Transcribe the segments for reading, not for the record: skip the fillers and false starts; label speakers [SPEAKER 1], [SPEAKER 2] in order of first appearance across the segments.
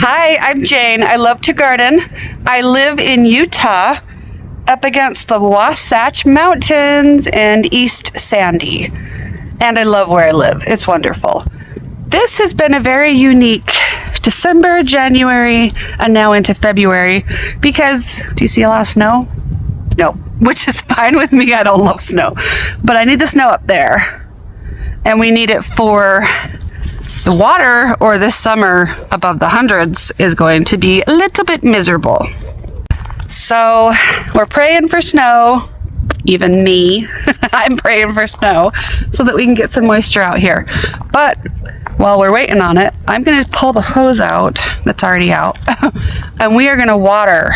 [SPEAKER 1] Hi, I'm Jane. I love to garden. I live in Utah up against the Wasatch Mountains and East Sandy. And I love where I live. It's wonderful. This has been a very unique December, January, and now into February because, do you see a lot of snow? No, which is fine with me. I don't love snow. But I need the snow up there. And we need it for the water, or this summer above the hundreds is going to be a little bit miserable. So we're praying for snow. Even me, I'm praying for snow so that we can get some moisture out here. But while we're waiting on it, I'm going to pull the hose out that's already out and we are going to water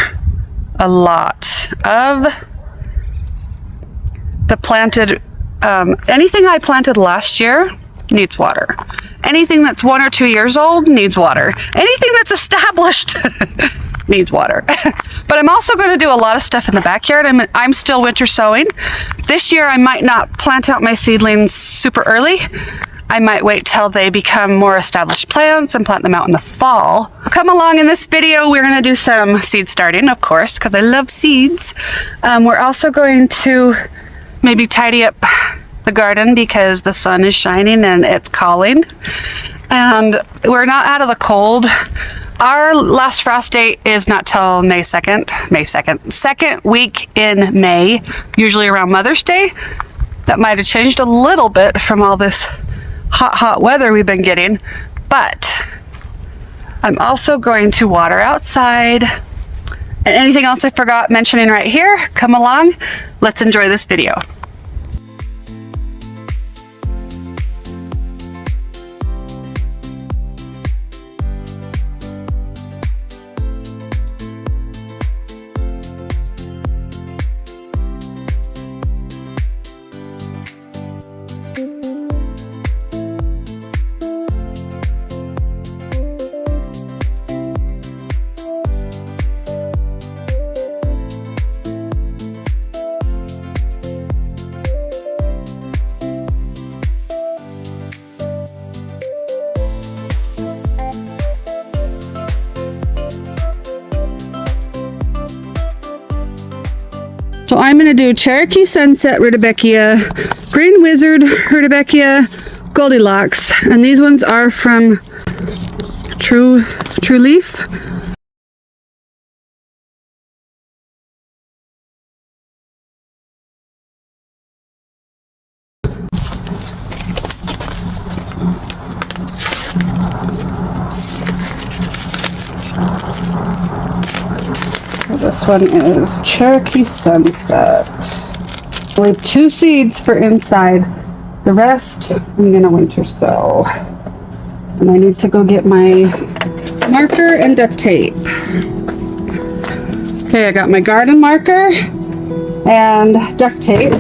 [SPEAKER 1] a lot of the planted, anything I planted last year needs water. Anything that's 1 or 2 years old needs water. Anything that's established needs water. But I'm also going to do a lot of stuff in the backyard. I'm still winter sowing. This year I might not plant out my seedlings super early. I might wait till they become more established plants and plant them out in the fall. Come along in this video. We're going to do some seed starting, of course, because I love seeds. We're also going to maybe tidy up the garden because the sun is shining and it's calling. And we're not out of the cold. Our last frost date is not till May 2nd. Second week in May, usually around Mother's Day. That might have changed a little bit from all this hot weather we've been getting. But I'm also going to water outside. And anything else I forgot mentioning right here, come along. Let's enjoy this video. So I'm going to do Cherokee Sunset Rudbeckia, Green Wizard Rudbeckia, Goldilocks, and these ones are from True Leaf. This one is Cherokee Sunset. We have 2 seeds for inside. The rest I'm gonna winter sow. And I need to go get my marker and duct tape. Okay, I got my garden marker and duct tape.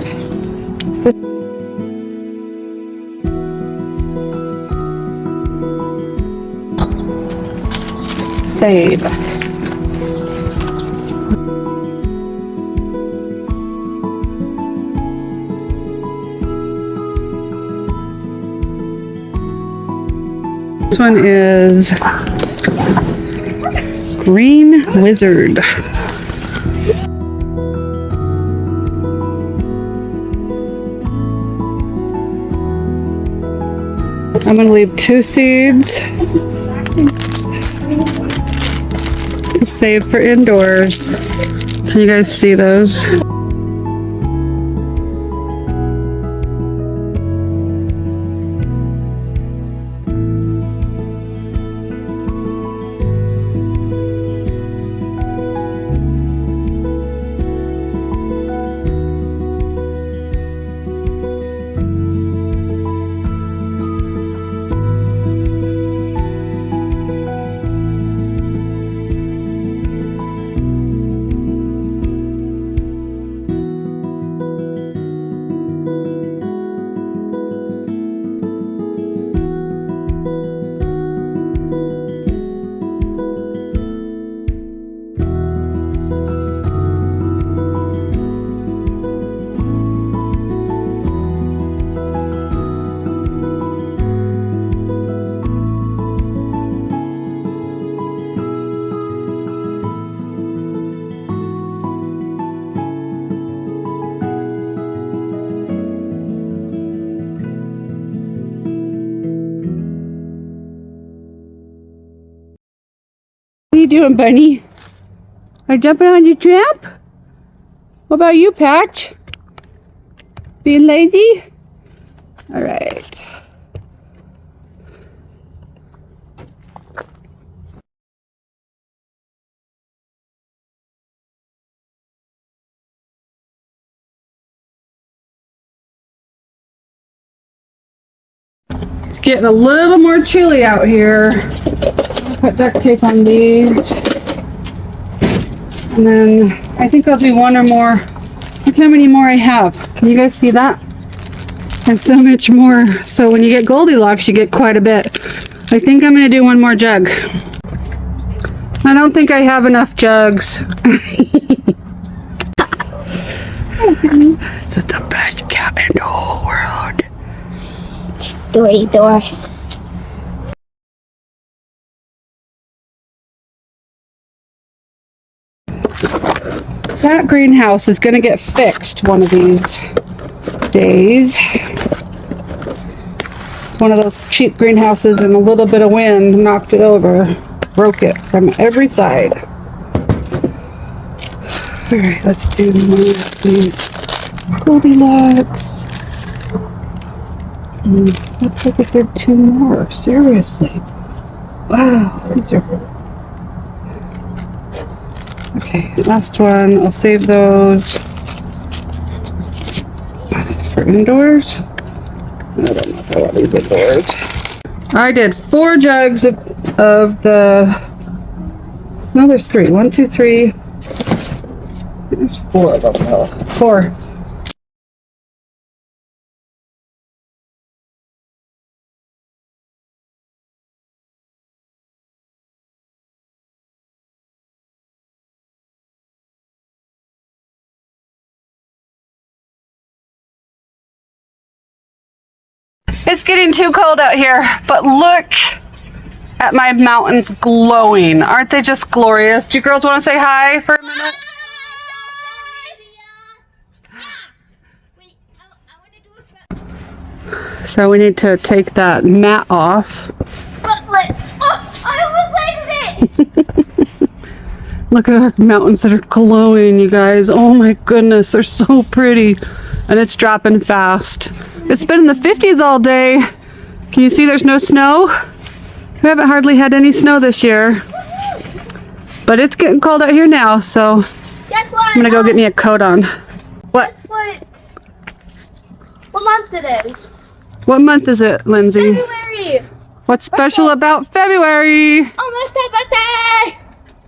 [SPEAKER 1] Save. This one is Green Wizard. I'm going to leave 2 seeds to save for indoors. Can you guys see those? doing, bunny? Are you jumping on your tramp? What about you, Patch? Being lazy? All right. It's getting a little more chilly out here. I'll put duct tape on these. And then I think I'll do one or more. Look how many more I have. Can you guys see that? I have so much more. So when you get Goldilocks, you get quite a bit. I think I'm going to do one more jug. I don't think I have enough jugs. This is the best cat in the whole world.
[SPEAKER 2] Door.
[SPEAKER 1] That greenhouse is going to get fixed one of these days. It's one of those cheap greenhouses, and a little bit of wind knocked it over. Broke it from every side. Alright, let's do more of these Goldilocks. Looks like a good 2 more. Seriously. Wow, these are... Okay, last one. I'll save those for indoors. I don't know if I want these indoors. I did 4 jugs of the... No, there's 3. 1, 2, 3. There's 4 of them. Oh, 4. It's getting too cold out here, but look at my mountains glowing. Aren't they just glorious? Do you girls want to say hi for a minute? So we need to take that mat off.
[SPEAKER 2] I almost landed it!
[SPEAKER 1] Look at our mountains that are glowing, you guys. Oh my goodness, they're so pretty. And it's dropping fast. It's been in the 50s all day. Can you see there's no snow? We haven't hardly had any snow this year. But it's getting cold out here now, so I'm gonna go get me a coat on. What?
[SPEAKER 2] Guess what month it is?
[SPEAKER 1] What month is it, Lindsay?
[SPEAKER 2] February!
[SPEAKER 1] What's special about February?
[SPEAKER 2] Almost a birthday!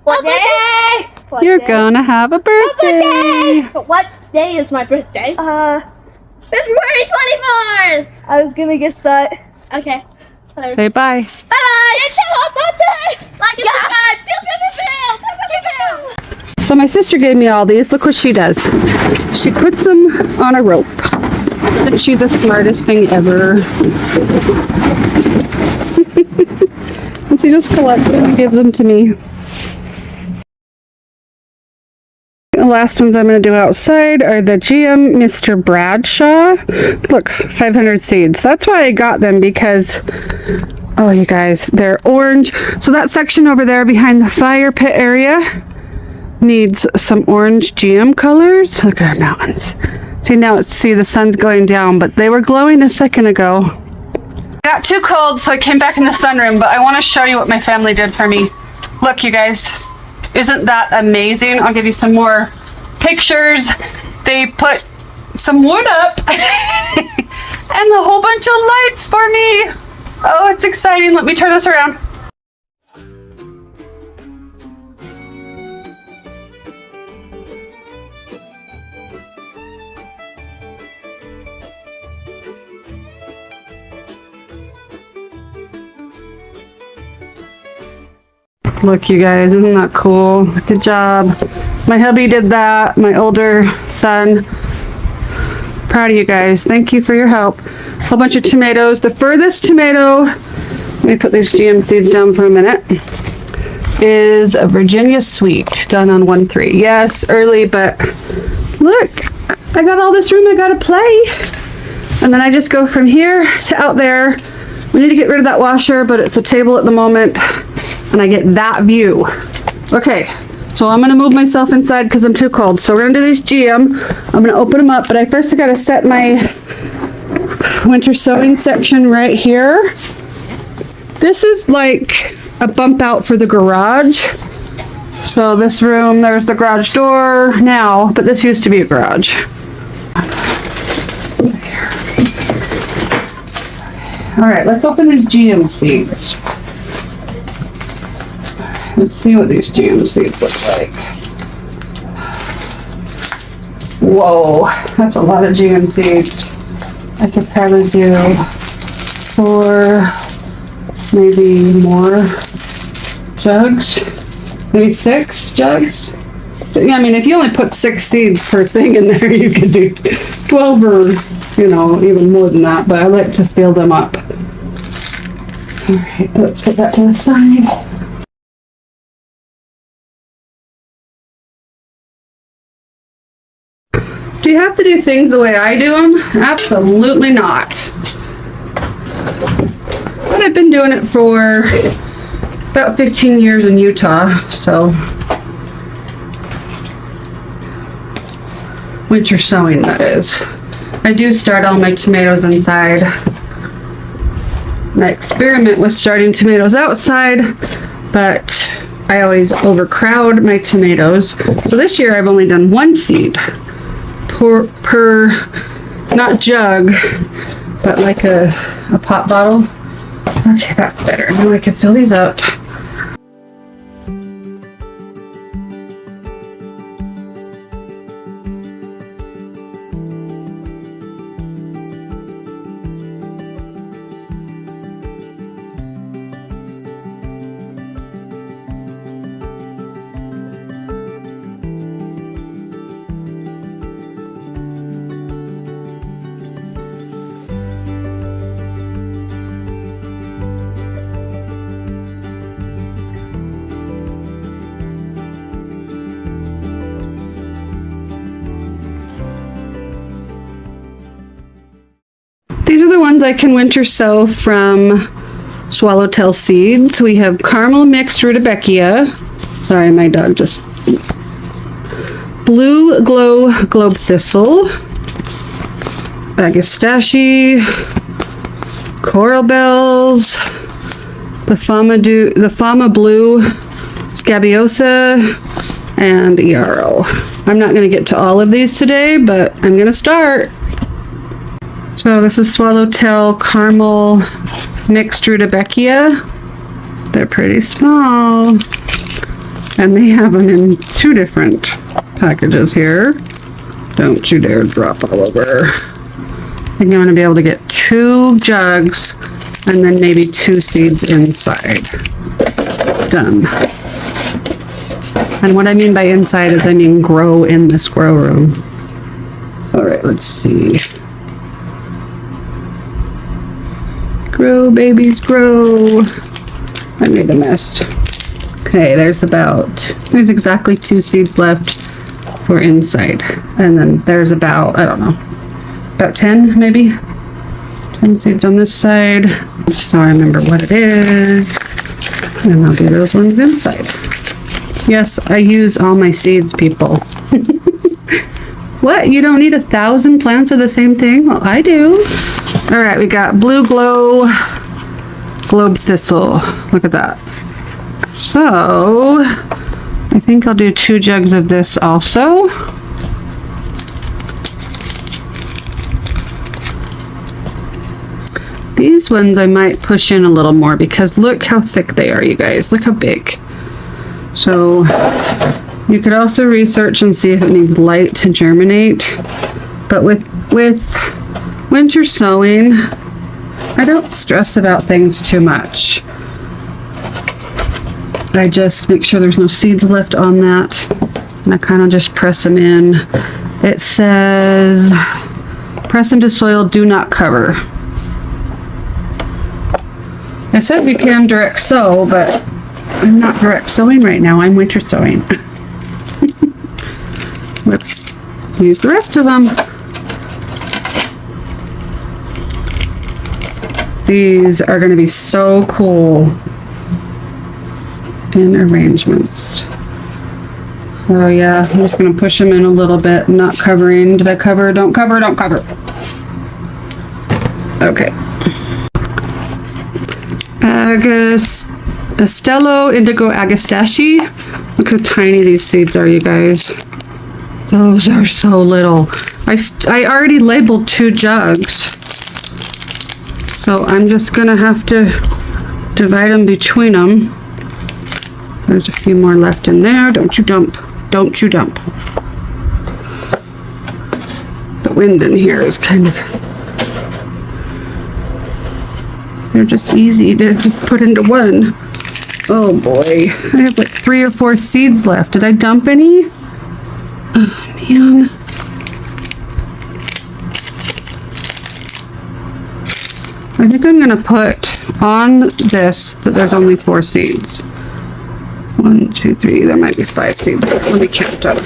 [SPEAKER 2] What day?
[SPEAKER 1] You're gonna have a birthday.
[SPEAKER 2] But what day is my birthday? February 24th! I was gonna guess that. Okay. Whatever.
[SPEAKER 1] Say bye.
[SPEAKER 2] Bye! It's your birthday! Like and subscribe! Pew, pew, pew, pew!
[SPEAKER 1] So my sister gave me all these. Look what she does. She puts them on a rope. Isn't she the smartest thing ever? And she just collects them and gives them to me. The last ones I'm going to do outside are the GM Mr. Bradshaw. Look, 500 seeds. That's why I got them, because, oh, you guys, they're orange. So that section over there behind the fire pit area needs some orange GM colors. Look at our mountains. See, now the sun's going down, but they were glowing a second ago. I got too cold, so I came back in the sunroom, but I want to show you what my family did for me. Look, you guys. Isn't that amazing? I'll give you some more pictures. They put some wood up and a whole bunch of lights for me. Oh, it's exciting. Let me turn this around. Look, you guys, isn't that cool? Good job. My hubby did that, my older son. Proud of you guys. Thank you for your help. A whole bunch of tomatoes. The furthest tomato, let me put these GM seeds down for a minute, is a Virginia Sweet, done on 1-3. Yes, early, but look, I got all this room I gotta play. And then I just go from here to out there. We need to get rid of that washer, but it's a table at the moment. And I get that view Okay, so I'm gonna move myself inside because I'm too cold. So we're gonna do these GM. I'm gonna open them up, but I first gotta set my winter sowing section right here. This is like a bump out for the garage. So this room, there's the garage door now, but this used to be a garage. All right, let's open these GM seeds. Let's see what these GM seeds look like. Whoa, that's a lot of GM seeds. I could probably do 4, maybe more jugs, maybe 6 jugs. Yeah, I mean, if you only put 6 seeds per thing in there, you could do 12 or, you know, even more than that, but I like to fill them up. All right, let's put that to the side. Do you have to do things the way I do them? Absolutely not. But I've been doing it for about 15 years in Utah, so. Winter sowing, that is. I do start all my tomatoes inside. I experiment with starting tomatoes outside, but I always overcrowd my tomatoes. So this year I've only done 1 seed per not jug, but like a pop bottle. Okay, that's better. Now I can fill these up. These are the ones I can winter sow from Swallowtail Seeds. We have caramel mixed rudbeckia. Sorry, my dog just... Blue glow globe thistle. Agastache. Coral bells. The Fama blue scabiosa. And yarrow. I'm not going to get to all of these today, but I'm going to start. So this is Swallowtail Caramel Mixed Rudbeckia. They're pretty small. And they have them in 2 different packages here. Don't you dare drop all over. I think I'm going to be able to get 2 jugs and then maybe 2 seeds inside. Done. And what I mean by inside is I mean grow in this grow room. All right, let's see. Grow, babies, grow. I made a mess. Okay, there's exactly 2 seeds left for inside. And then there's about, I don't know, about 10 maybe? 10 seeds on this side. So I remember what it is. And I'll do those ones inside. Yes, I use all my seeds, people. What? You don't need 1,000 plants of the same thing? Well, I do. All right, we got blue glow globe thistle. Look at that. So I think I'll do 2 jugs of this also. These ones I might push in a little more because look how thick they are, you guys. Look how big. So you could also research and see if it needs light to germinate. But with winter sowing, I don't stress about things too much. I just make sure there's no seeds left on that. And I kind of just press them in. It says, press into soil, do not cover. It says you can direct sow, but I'm not direct sowing right now. I'm winter sowing. Let's use the rest of them. These are going to be so cool in arrangements. Oh yeah, I'm just gonna push them in a little bit, not covering. Did I cover? Don't cover, don't cover. Okay. Estello Indigo Agastache. Look how tiny these seeds are, you guys. Those are so little. I already labeled 2 jugs. So I'm just gonna have to divide them between them. There's a few more left in there. Don't you dump. Don't you dump. The wind in here is kind of... They're just easy to just put into one. Oh boy. I have like 3 or 4 seeds left. Did I dump any? Oh man. I think I'm gonna put on this that there's only 4 seeds. 1, 2, 3, there might be 5 seeds. Let me count them.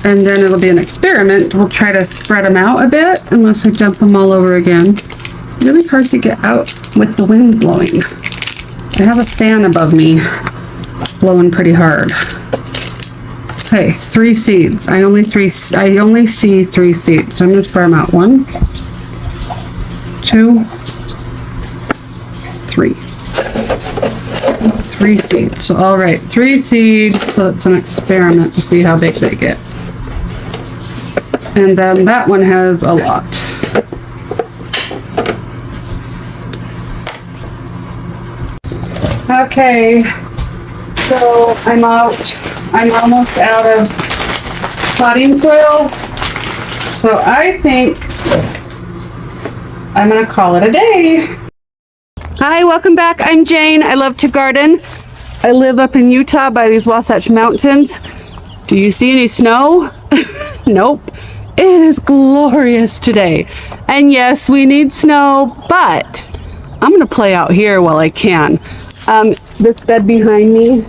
[SPEAKER 1] And then it'll be an experiment. We'll try to spread them out a bit, unless I dump them all over again. Really hard to get out with the wind blowing. I have a fan above me blowing pretty hard. Okay, 3 seeds. I only see 3 seeds, so I'm gonna spread them out. 1, 2, 3. 3 seeds. So all right, 3 seeds. So it's an experiment to see how big they get. And then that one has a lot. Okay, so I'm almost out of potting soil. So I think I'm gonna call it a day. Hi, welcome back. I'm Jane. I love to garden. I live up in Utah by these Wasatch Mountains. Do you see any snow? Nope. It is glorious today. And yes, we need snow, but I'm gonna play out here while I can. This bed behind me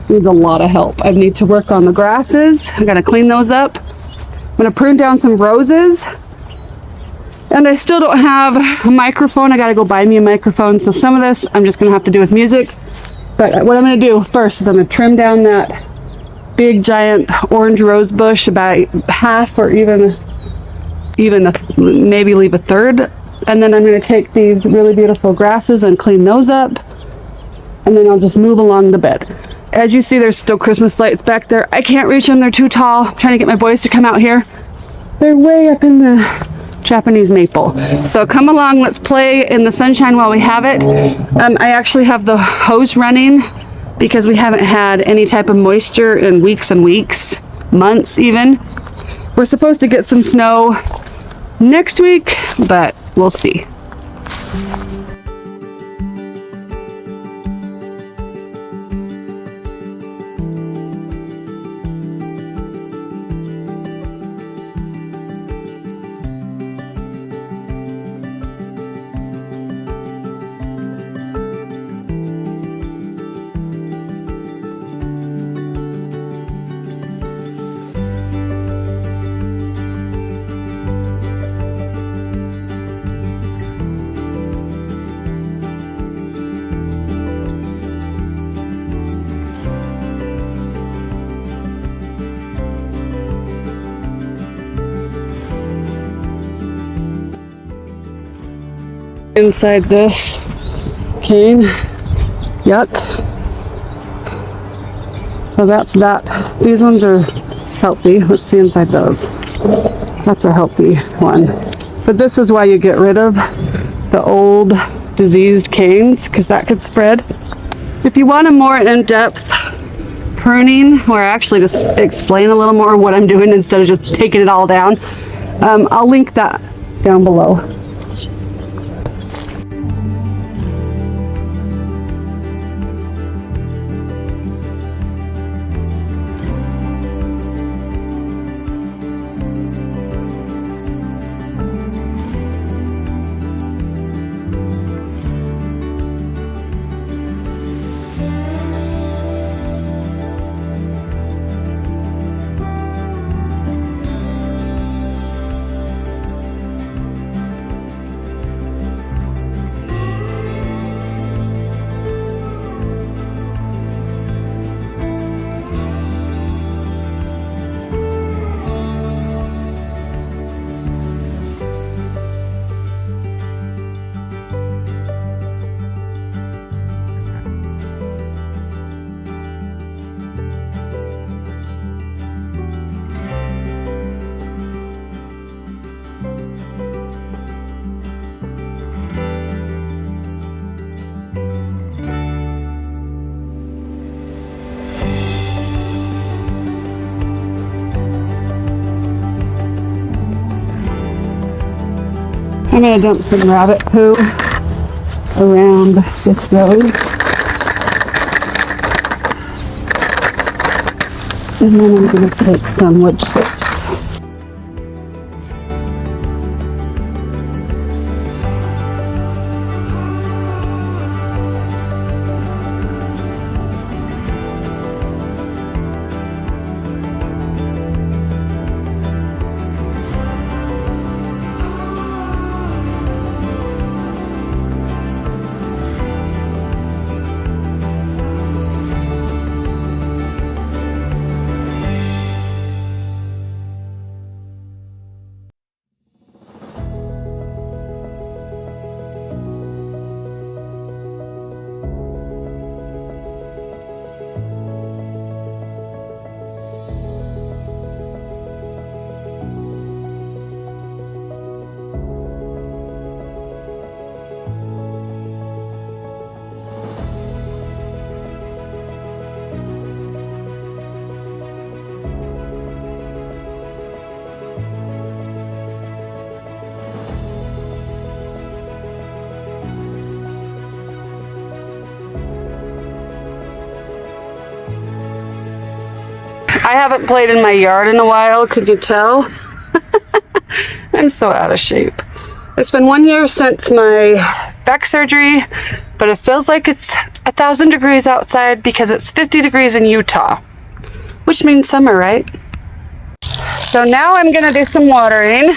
[SPEAKER 1] needs a lot of help. I need to work on the grasses. I gotta clean those up. I'm gonna prune down some roses. And I still don't have a microphone. I gotta go buy me a microphone. So some of this I'm just gonna have to do with music. But what I'm gonna do first is I'm gonna trim down that big giant orange rose bush about half, or even maybe leave a third. And then I'm gonna take these really beautiful grasses and clean those up. And then I'll just move along the bed. As you see, there's still Christmas lights back there. I can't reach them, they're too tall. I'm trying to get my boys to come out here. They're way up in the Japanese maple. So come along, let's play in the sunshine while we have it. I actually have the hose running because we haven't had any type of moisture in weeks and weeks, months even. We're supposed to get some snow next week, but we'll see. Inside this cane, yuck. So that's that. These ones are healthy. Let's see inside those. That's a healthy one. But this is why you get rid of the old diseased canes, because that could spread. If you want a more in-depth pruning, where I actually just explain a little more what I'm doing instead of just taking it all down, I'll link that down below. I'm gonna dump some rabbit poo around this road. And then I'm gonna take some wood chips. I haven't played in my yard in a while, could you tell? I'm so out of shape. It's been 1 year since my back surgery, but it feels like it's 1,000 degrees outside because it's 50 degrees in Utah, which means summer, right? So now I'm gonna do some watering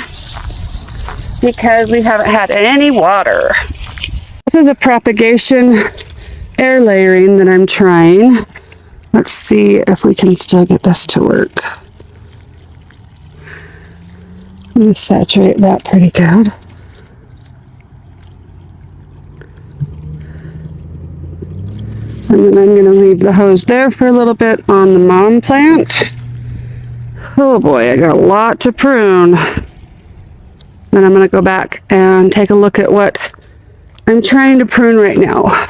[SPEAKER 1] because we haven't had any water. This is a propagation air layering that I'm trying. Let's see if we can still get this to work. I'm going to saturate that pretty good. And then I'm going to leave the hose there for a little bit on the mom plant. Oh boy, I got a lot to prune. Then I'm going to go back and take a look at what I'm trying to prune right now.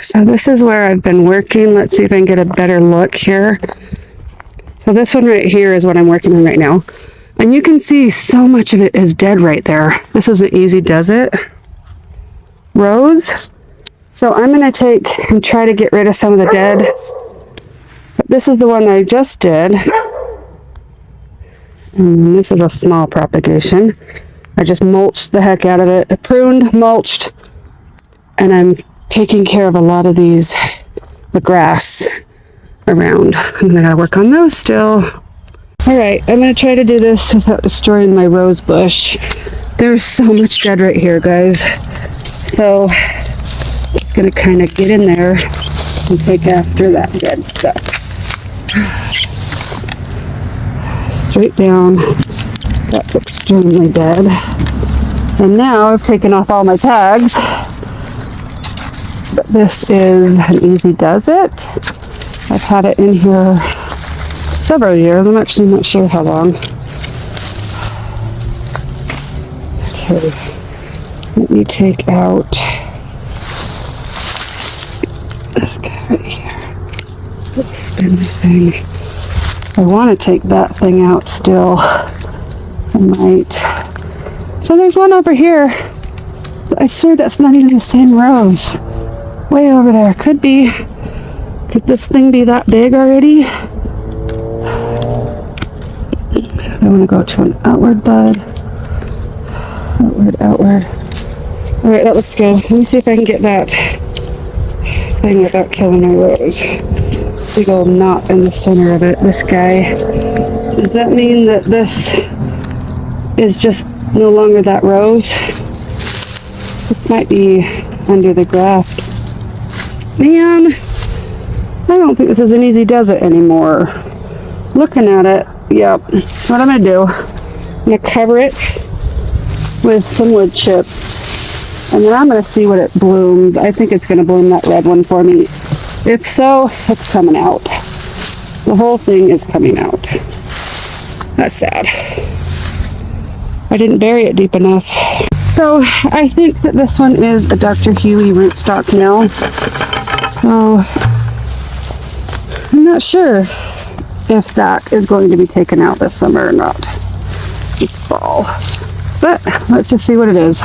[SPEAKER 1] So this is where I've been working. Let's see if I can get a better look here. So this one right here is what I'm working on right now. And you can see so much of it is dead right there. This is an easy does it rose. So I'm going to take and try to get rid of some of the dead. But this is the one I just did. And this is a small propagation. I just mulched the heck out of it. I pruned, mulched, and I'm taking care of a lot of these, the grass around. And then I gotta work on those still. All right, I'm gonna try to do this without destroying my rose bush. There's so much dead right here, guys. So, I'm gonna kind of get in there and take after that dead stuff. Straight down. That's extremely dead. And now I've taken off all my tags. But this is an easy does it. I've had it in here several years. I'm actually not sure how long. Okay, let me take out this guy right here. Let's spin the thing. I want to take that thing out still. I might. So there's one over here. I swear that's not even the same rose. Way over there. Could be. Could this thing be that big already? I want to go to an outward bud. Outward, outward. Alright, that looks good. Let me see if I can get that thing without killing my rose. Big old knot in the center of it. This guy. Does that mean that this is just no longer that rose? This might be under the graft. Man, I don't think this is an easy does it anymore. Looking at it, yep. What I'm gonna do, I'm gonna cover it with some wood chips, and then I'm gonna see what it blooms. I think it's gonna bloom that red one for me. If so, it's coming out. The whole thing is coming out. That's sad. I didn't bury it deep enough. So I think that this one is a Dr. Huey rootstock mill. So I'm not sure. if that is going to be taken out this summer or not. It's fall. But let's just see what it is.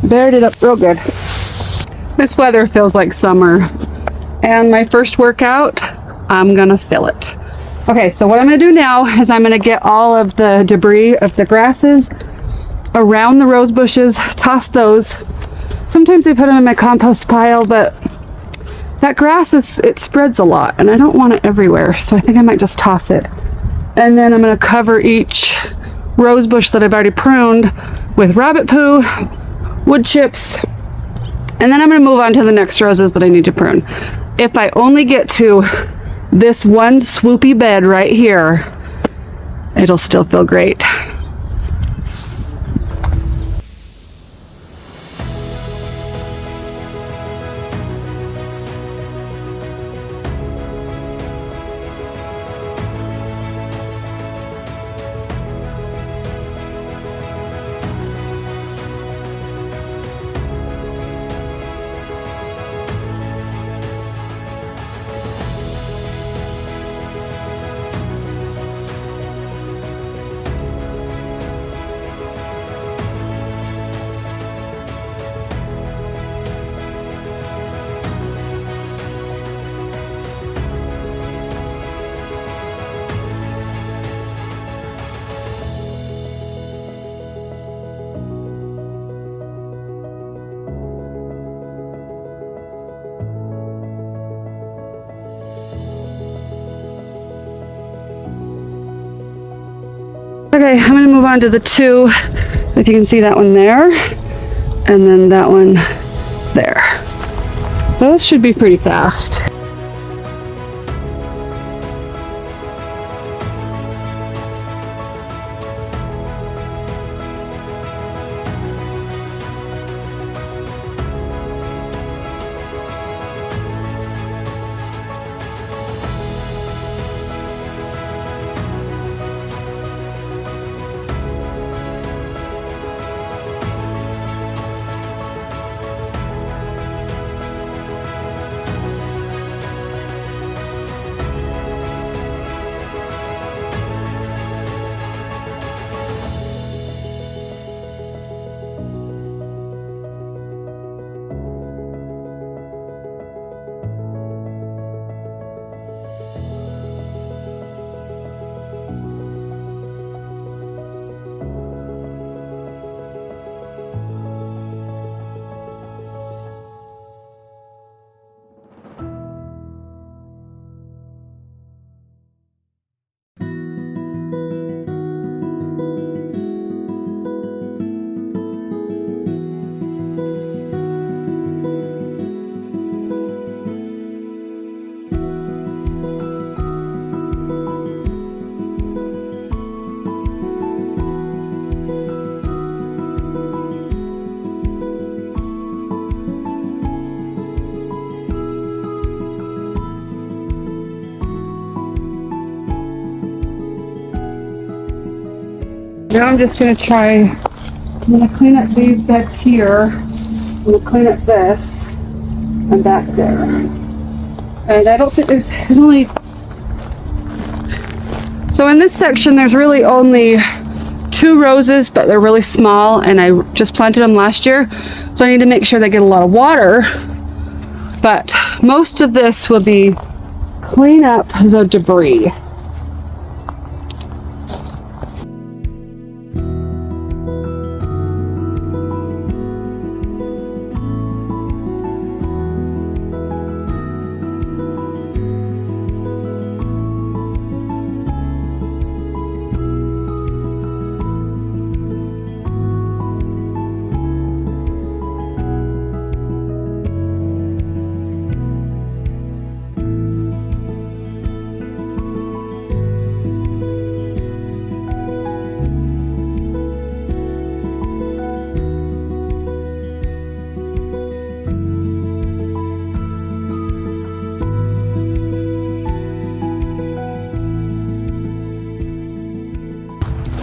[SPEAKER 1] Buried it up real good. This weather feels like summer. And my first workout, I'm gonna fill it. Okay, so what I'm gonna do now is I'm gonna get all of the debris of the grasses around the rose bushes, toss those. Sometimes I put them in my compost pile, but that grass it spreads a lot and I don't want it everywhere, so I think I might just toss it. And then I'm gonna cover each rose bush that I've already pruned with rabbit poo, wood chips, and then I'm gonna move on to the next roses that I need to prune. If I only get to this one swoopy bed right here, it'll still feel great. Okay, I'm gonna move on to the two. If you can see that one there, and then that one there. Those should be pretty fast. Now I'm just going to I'm going to clean up these beds here. I'm going to clean up this and back there. And I don't think there's only... So in this section there's really only 2 roses, but they're really small and I just planted them last year. So I need to make sure they get a lot of water. But most of this will be clean up the debris.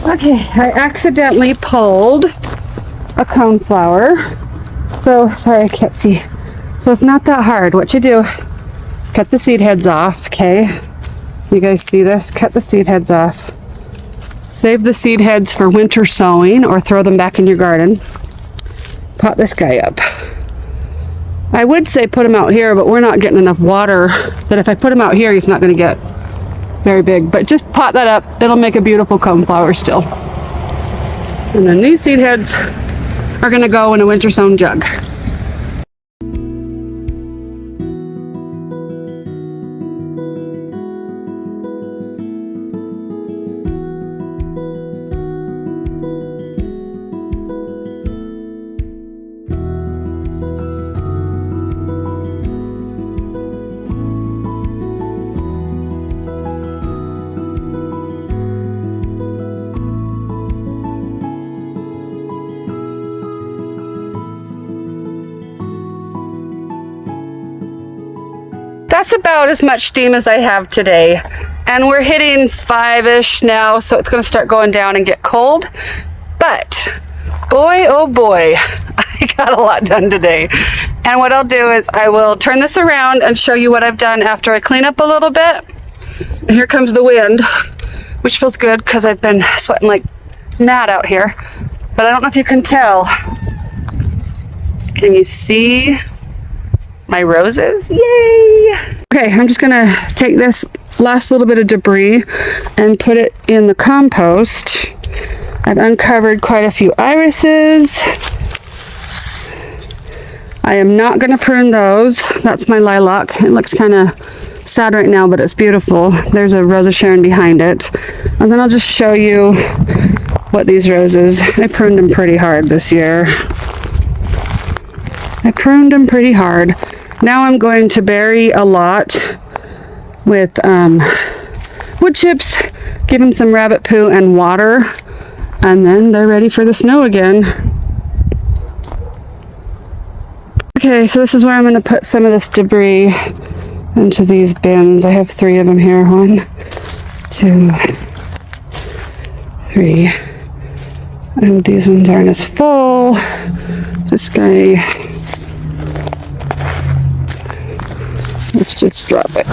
[SPEAKER 1] Okay, I accidentally pulled a coneflower. So, sorry, I can't see. So it's not that hard. What you do, cut the seed heads off, okay? You guys see this? Cut the seed heads off. Save the seed heads for winter sowing or throw them back in your garden. Pot this guy up. I would say put him out here, but we're not getting enough water that if I put him out here, he's not going to get very big. But just pot that up. It'll make a beautiful coneflower still. And then these seed heads are going to go in a winter sown jug. That's about as much steam as I have today. And we're hitting 5-ish now, so it's gonna start going down and get cold. But boy, oh boy, I got a lot done today. And what I'll do is I will turn this around and show you what I've done after I clean up a little bit. And here comes the wind, which feels good because I've been sweating like mad out here. But I don't know if you can tell. Can you see my roses? Yay! Okay, I'm just gonna take this last little bit of debris and put it in the compost. I've uncovered quite a few irises. I am not gonna prune those. That's my lilac. It looks kind of sad right now, but it's beautiful. There's a Rose of Sharon behind it. And then I'll just show you what these roses, I pruned them pretty hard this year. I pruned them pretty hard. Now I'm going to bury a lot with wood chips, give them some rabbit poo and water, and then they're ready for the snow again. Okay, so this is where I'm going to put some of this debris into these bins. I have 3 of them here. 1, 2, 3. And these ones aren't as full. This guy, let's just drop it.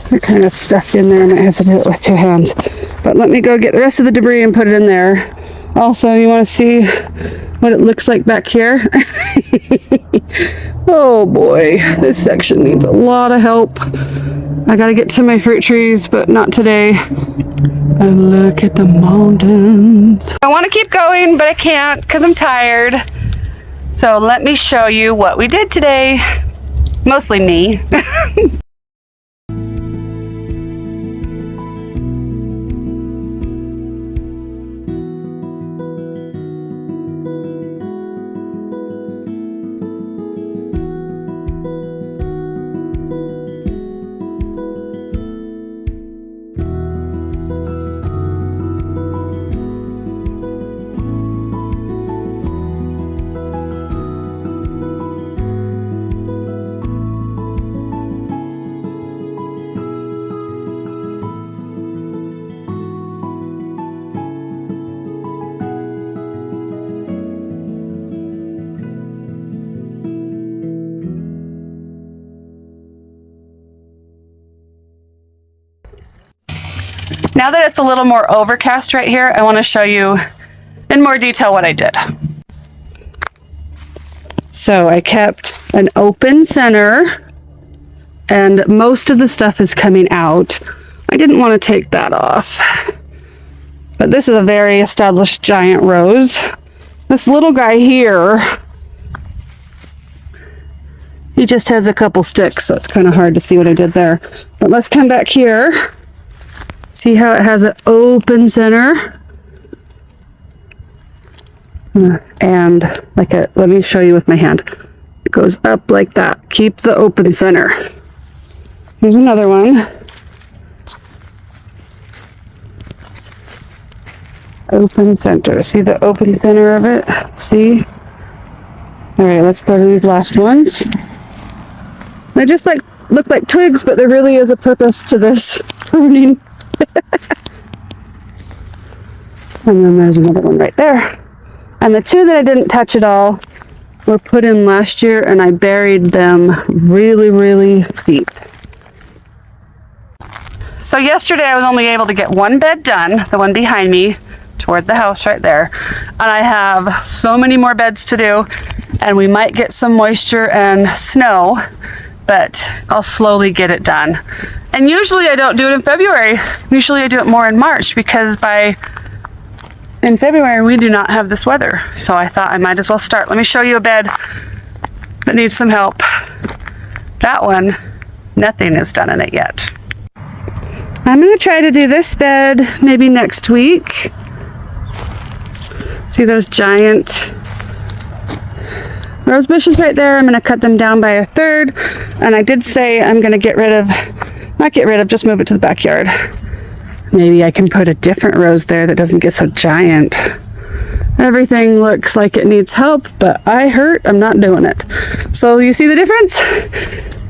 [SPEAKER 1] They're kind of stuck in there. I might have to do it with 2 hands. But let me go get the rest of the debris and put it in there. Also, you want to see what it looks like back here? Oh boy, this section needs a lot of help. I gotta get to my fruit trees, but not today. And look at the mountains. I want to keep going, but I can't because I'm tired. So let me show you what we did today. Mostly me. Now that it's a little more overcast right here, I want to show you in more detail what I did. So I kept an open center and most of the stuff is coming out. I didn't want to take that off. But this is a very established giant rose. This little guy here, he just has a couple sticks, so it's kind of hard to see what I did there. But let's come back here. See how it has an open center? And like let me show you with my hand. It goes up like that. Keep the open center. Here's another one. Open center. See the open center of it? See? All right, let's go to these last ones. They just look like twigs, but there really is a purpose to this pruning. And then there's another one right there. And the 2 that I didn't touch at all were put in last year, and I buried them really, really deep. So yesterday I was only able to get one bed done, the one behind me, toward the house right there. And I have so many more beds to do, and we might get some moisture and snow, but I'll slowly get it done. And usually I don't do it in February. Usually I do it more in March, because in February we do not have this weather. So I thought I might as well start. Let me show you a bed that needs some help. That one, nothing is done in it yet. I'm gonna try to do this bed maybe next week. See those giant rose bushes right there? I'm gonna cut them down by 1/3. And I did say I'm gonna just move it to the backyard. Maybe I can put a different rose there that doesn't get so giant. Everything looks like it needs help, but I'm not doing it. So you see the difference?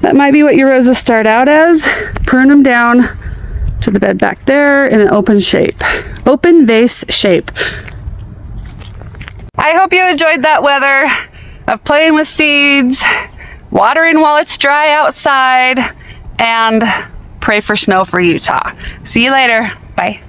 [SPEAKER 1] That might be what your roses start out as. Prune them down to the bed back there in an open vase shape. I hope you enjoyed that weather of playing with seeds, watering while it's dry outside, and pray for snow for Utah. See you later. Bye.